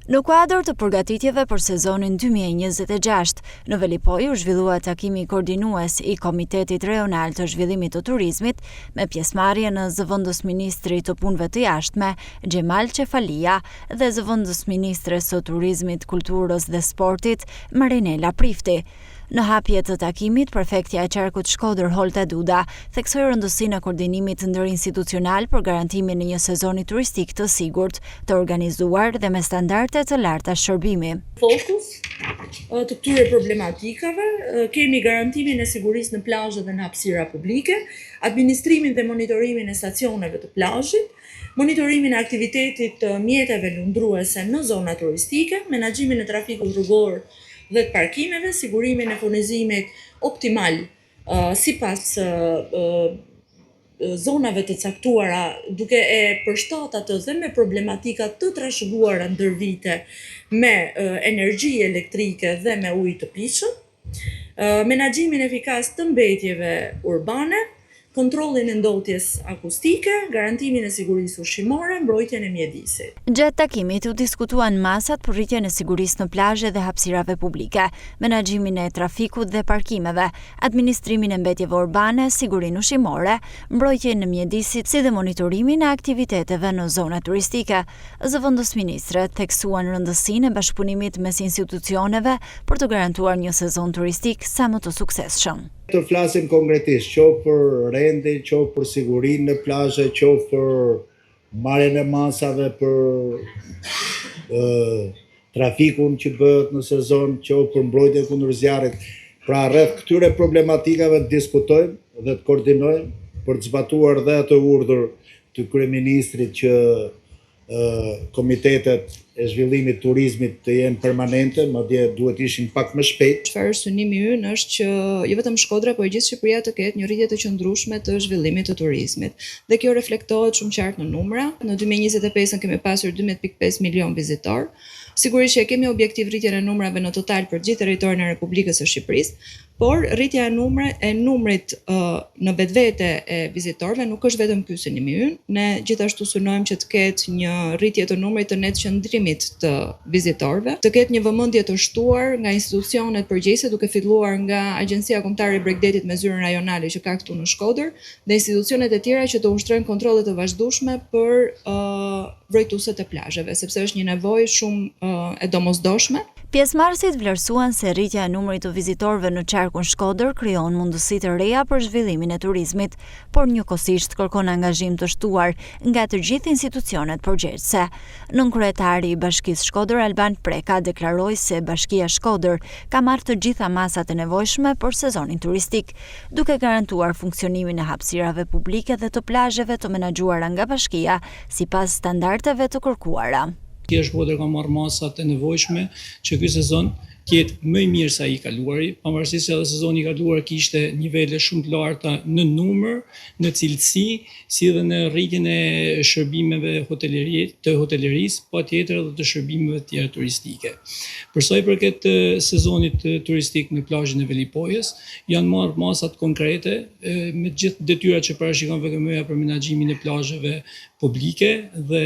Në kuadër të përgatitjeve për sezonin 2026, në Velipoj u zhvillua takimi koordinues i Komitetit Rajonal të Zhvillimit të Turizmit me pjesëmarrje në zëvendësministri të punëve të jashtme Xhemal Çefalia dhe zëvendësministres së Turizmit, Kulturës dhe Sportit Marinela Prifti. Në hapje të takimit, prefektja e Qarkut Shkodër Holta Duda theksoi rëndësinë e koordinimit ndërinstitucional për garantimin e një sezoni turistik të sigurt, të organizuar dhe me standarde të larta shërbimi. Fokus të këtyre problematikave kemi garantimin e sigurisë në plazhe dhe në hapësira publike, administrimin dhe monitorimin e stacioneve të plazhit, monitorimin e aktivitetit të mjeteve lundruese në zona turistike, menaxhimin e trafikut rrugor dhe të parkimeve, sigurimin e furnizimit optimal sipas zonave të caktuara, duke e përshtatë atë dhe me problematika të trashëguara ndër vite me energji elektrike dhe me ujë të pishëm, menaxhimin efikas të mbetjeve urbane, kontrollin e ndotjes akustike, garantimin e sigurisë ushqimore, mbrojtjen e mjedisit. Gjatë takimit u diskutuan masat për rritjen e sigurisë në plazhe dhe hapësirave publike, menaxhimin e trafikut dhe parkimeve, administrimin e mbetjeve urbane, sigurinë ushqimore, mbrojtjen e mjedisit si dhe monitorimin e aktiviteteve në zona turistike. Zëvendësministret theksuan rëndësinë e bashkëpunimit mes institucioneve për të garantuar një sezon turistik sa më të suksesshëm. Të flasim konkretisht, qoftë për rendin, qoftë për sigurinë në plazhe, qoftë për marrjen e masave, për trafikun që bëhet në sezon, qoftë për mbrojtjen kundër zjarrit. Pra rreth këtyre problematikave të diskutojmë dhe të koordinojmë për të zbatuar dhe atë urdhër të kryeministrit që komitetet e zhvillimit turizmit të jenë permanente, madje duhet ishin pak më shpejt. Çfarë synimi ynë është që jo vetëm Shkodra, por gjithë Shqipëria të ketë një rritje të qëndrueshme të zhvillimit të turizmit. Dhe kjo reflektohet shumë qartë në numra. Në 2025 kemi pasur 12.5 milion vizitor. Sigurisht që kemi objektiv rritjen e numrave në total për gjithë territorin e Republikës së Shqipërisë, por rritja e numrit në vetvete e vizitorëve nuk është vetëm ky synimi ynë. Ne gjithashtu synojmë që të ketë një rritje të numrit të net qëndrimit të vizitorëve, të ketë një vëmendje të shtuar nga institucionet përgjegjëse, duke filluar nga Agjencia Kombëtare e Bregdetit me zyrën rajonale që ka këtu në Shkodër, dhe institucionet e tjera që të ushtrojnë kontrolle të vazhdueshme për vrojtuesit e plazheve, sepse është një nevojë shumë e domosdoshme. Pjesëmarrësit vlerësuan se rritja e numrit të vizitorëve në Qarkun Shkodër krijon mundësi të reja për zhvillimin e turizmit, por njëkohësisht kërkon angazhim të shtuar nga të gjithë institucionet përgjegjëse. Nënkryetari i Bashkisë Shkodër Alban Preka deklaroi se Bashkia Shkodër ka marrë të gjitha masat e nevojshme për sezonin turistik, duke garantuar funksionimin e hapësirave publike dhe të plazheve të menaxhuara nga bashkia sipas standardeve të kërkuara. Shkodër ka marrë masat e nevojshme që ky sezon tjetë më i mirë sa i kaluari, pavarësisht se edhe sezoni i kaluar kishte nivele shumë të larta në numër, në cilësi, si dhe në rritjen e shërbimeve të hotelerisë, patjetër edhe të shërbimeve të tjera turistike. Për sa i përket sezonit turistik në plazhin e Velipojës, janë marrë masat konkrete me gjithë detyrat që parashikon VKM-ja për menaxhimin e plazheve publike dhe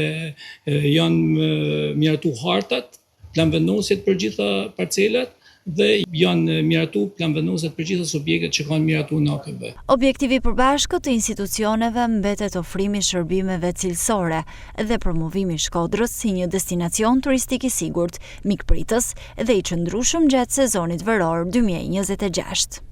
janë miratuar hartat, planvendosjet për gjitha parcelat dhe janë miratu planvendosjet për gjitha subjektet që kanë miratu në AKB. Objektivi i përbashkët të institucioneve mbetet ofrimi shërbimeve cilësore dhe promovimi i Shkodrës si një destinacion turistik i sigurt, mikpritës dhe i qëndrueshëm gjatë sezonit veror 2026.